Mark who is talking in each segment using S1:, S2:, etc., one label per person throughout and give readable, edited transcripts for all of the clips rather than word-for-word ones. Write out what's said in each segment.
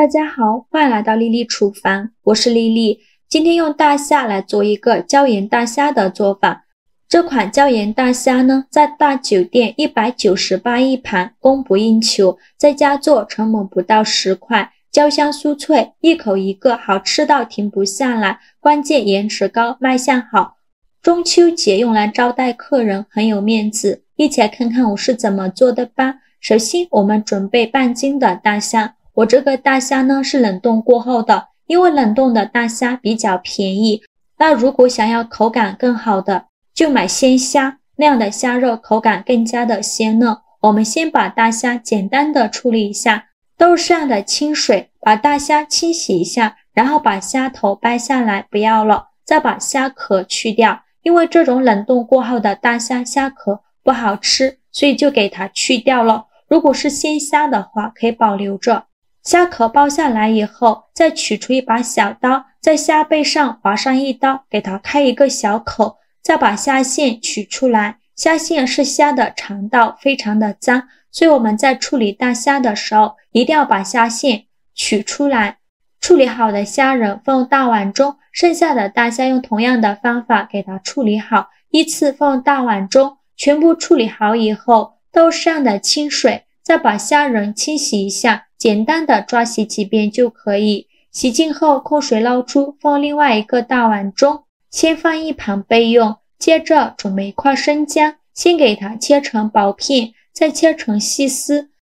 S1: 大家好，欢迎来到丽丽厨房，我是丽丽。今天用大虾来做一个椒盐大虾的做法。这款椒盐大虾呢，在大酒店198一盘，供不应求，在家做成本不到10块，椒香酥脆，一口一个，好吃到停不下来，关键颜值高，卖相好。中秋节用来招待客人，很有面子。一起来看看我是怎么做的吧。首先我们准备半斤的大虾，我这个大虾呢是冷冻过后的，因为冷冻的大虾比较便宜。那如果想要口感更好的，就买鲜虾，那样的虾肉口感更加的鲜嫩。我们先把大虾简单的处理一下，都是这样的清水，把大虾清洗一下，然后把虾头掰下来不要了，再把虾壳去掉，因为这种冷冻过后的大虾虾壳不好吃，所以就给它去掉了。如果是鲜虾的话，可以保留着。虾壳剥下来以后，再取出一把小刀，在虾背上划上一刀，给它开一个小口，再把虾线取出来。虾线是虾的肠道，非常的脏，所以我们在处理大虾的时候，一定要把虾线取出来。处理好的虾仁放入大碗中，剩下的大虾用同样的方法给它处理好，依次放入大碗中。全部处理好以后，倒上的清水，再把虾仁清洗一下，简单的抓洗几遍就可以。洗净后控水捞出，放另外一个大碗中，先放一旁备用。接着准备一块生姜，先给它切成薄片，再切成细丝。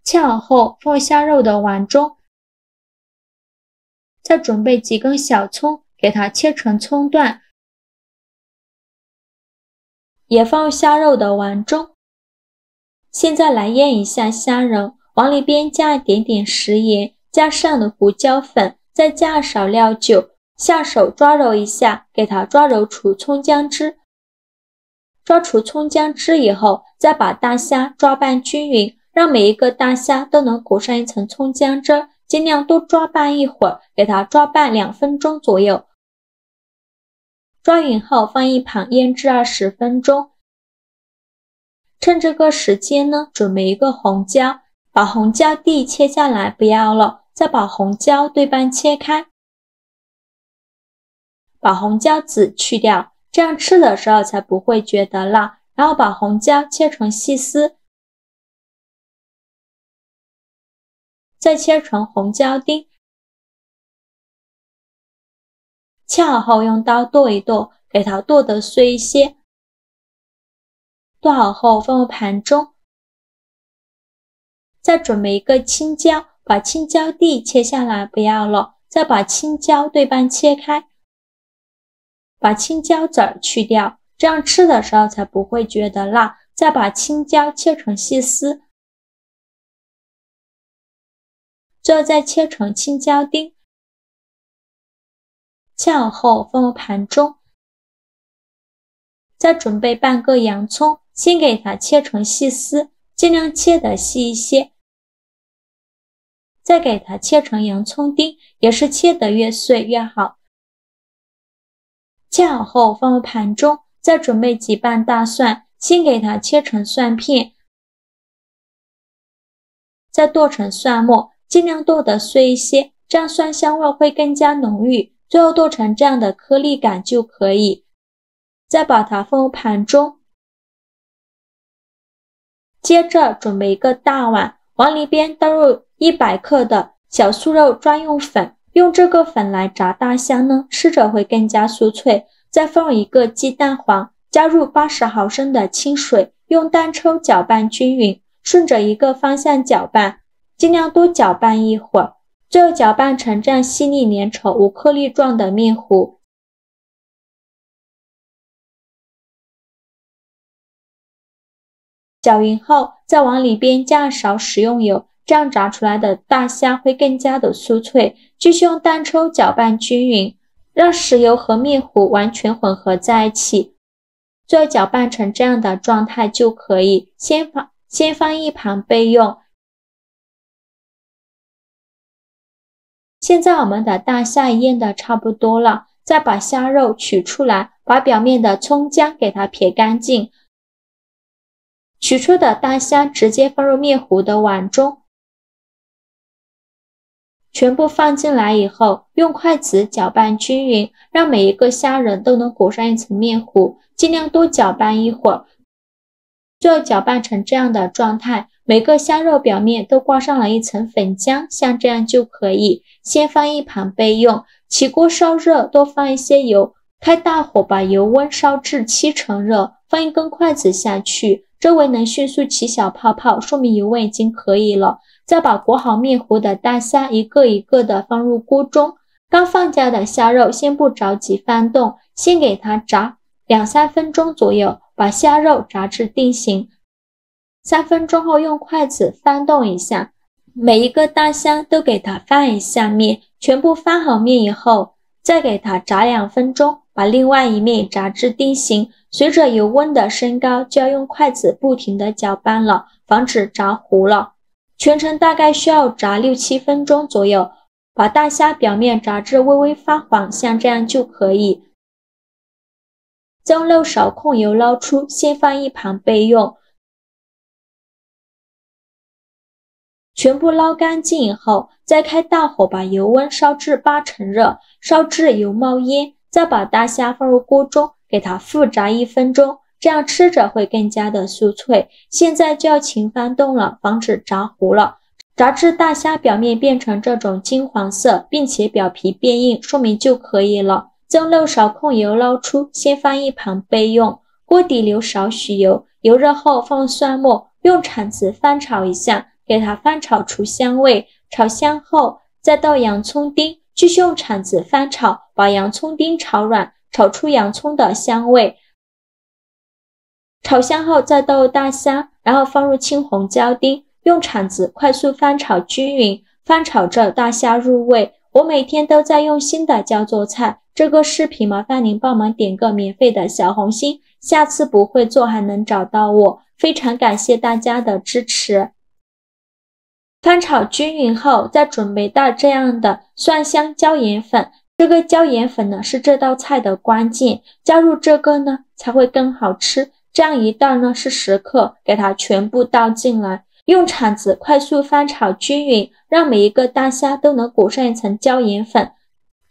S1: 切好后放虾肉的碗中，再准备几根小葱，给它切成葱段，也放入虾肉的碗中。现在来腌一下虾仁，往里边加一点点食盐，加上的胡椒粉，再加少料酒，下手抓揉一下，给它抓揉出葱姜汁。抓出葱姜汁以后，再把大虾抓拌均匀，让每一个大虾都能裹上一层葱姜汁，尽量多抓拌一会儿，给它抓拌2分钟左右。抓匀后放一旁腌制20分钟。趁这个时间呢，准备一个红椒，把红椒蒂切下来不要了，再把红椒对半切开，把红椒籽去掉，这样吃的时候才不会觉得辣。然后把红椒切成细丝，再切成红椒丁，切好后用刀剁一剁，给它剁得碎一些。剁好后放入盘中，再准备一个青椒，把青椒蒂切下来不要了，再把青椒对半切开，把青椒籽儿去掉，这样吃的时候才不会觉得辣。再把青椒切成细丝，最后再切成青椒丁，切好后放入盘中，再准备半个洋葱，先给它切成细丝，尽量切得细一些，再给它切成洋葱丁，也是切得越碎越好。切好后放入盘中，再准备几瓣大蒜，先给它切成蒜片，再剁成蒜末，尽量剁得碎一些，这样蒜香味会更加浓郁。最后剁成这样的颗粒感就可以。再把它放入盘中，接着准备一个大碗，往里边倒入100克的小酥肉专用粉，用这个粉来炸大虾呢，吃着会更加酥脆。再放入一个鸡蛋黄，加入80毫升的清水，用单抽搅拌均匀，顺着一个方向搅拌，尽量多搅拌一会儿，最后搅拌成这样细腻粘稠无颗粒状的面糊。搅匀后，再往里边加勺食用油，这样炸出来的大虾会更加的酥脆。继续用单抽搅拌均匀，让食油和面糊完全混合在一起。最后搅拌成这样的状态就可以，先放一旁备用。现在我们的大虾腌的差不多了，再把虾肉取出来，把表面的葱姜给它撇干净。取出的大虾直接放入面糊的碗中，全部放进来以后，用筷子搅拌均匀，让每一个虾仁都能裹上一层面糊，尽量多搅拌一会儿，最后搅拌成这样的状态，每个虾肉表面都挂上了一层粉浆，像这样就可以。先放一旁备用。起锅烧热，多放一些油，开大火把油温烧至70%热，放一根筷子下去，周围能迅速起小泡泡，说明油温已经可以了。再把裹好面糊的大虾一个一个的放入锅中，刚放下的虾肉先不着急翻动，先给它炸2-3分钟左右，把虾肉炸至定型。3分钟后用筷子翻动一下，每一个大虾都给它翻一下面，全部翻好面以后，再给它炸2分钟，把另外一面炸至定型。随着油温的升高，就要用筷子不停地搅拌了，防止炸糊了。全程大概需要炸6-7分钟左右，把大虾表面炸至微微发黄，像这样就可以。再用漏勺控油捞出，先放一旁备用。全部捞干净以后，再开大火把油温烧至80%热，烧至油冒烟，再把大虾放入锅中，给它复炸1分钟，这样吃着会更加的酥脆。现在就要勤翻动了，防止炸糊了。炸至大虾表面变成这种金黄色，并且表皮变硬，说明就可以了。再用漏勺控油捞出，先放一旁备用。锅底留少许油，油热后放蒜末，用铲子翻炒一下，给它翻炒出香味。炒香后再倒洋葱丁，继续用铲子翻炒，把洋葱丁炒软，炒出洋葱的香味。炒香后再倒入大虾，然后放入青红椒丁，用铲子快速翻炒均匀，翻炒着大虾入味。我每天都在用心的教做菜，这个视频麻烦您帮忙点个免费的小红心，下次不会做还能找到我，非常感谢大家的支持。翻炒均匀后，再准备到这样的蒜香椒盐粉，这个椒盐粉呢是这道菜的关键，加入这个呢才会更好吃。这样一袋呢是10克，给它全部倒进来，用铲子快速翻炒均匀，让每一个大虾都能裹上一层椒盐粉，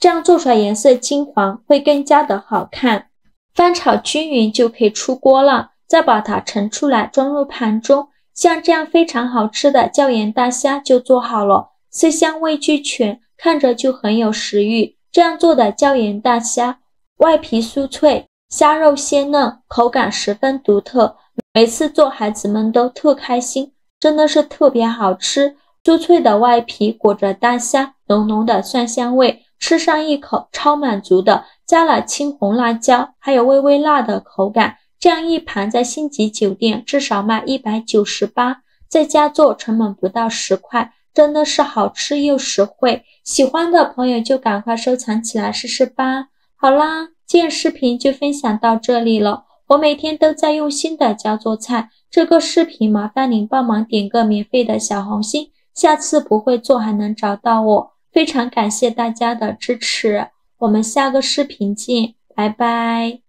S1: 这样做出来颜色金黄，会更加的好看。翻炒均匀就可以出锅了，再把它盛出来装入盘中。像这样非常好吃的椒盐大虾就做好了，色香味俱全，看着就很有食欲。这样做的椒盐大虾，外皮酥脆，虾肉鲜嫩，口感十分独特，每次做孩子们都特开心，真的是特别好吃。酥脆的外皮裹着大虾，浓浓的蒜香味，吃上一口超满足的，加了青红辣椒，还有微微辣的口感。这样一盘在星级酒店至少卖198，在家做成本不到10块，真的是好吃又实惠。喜欢的朋友就赶快收藏起来试试吧。好啦，今天视频就分享到这里了。我每天都在用心的教做菜，这个视频麻烦您帮忙点个免费的小红心，下次不会做还能找到我。非常感谢大家的支持，我们下个视频见，拜拜。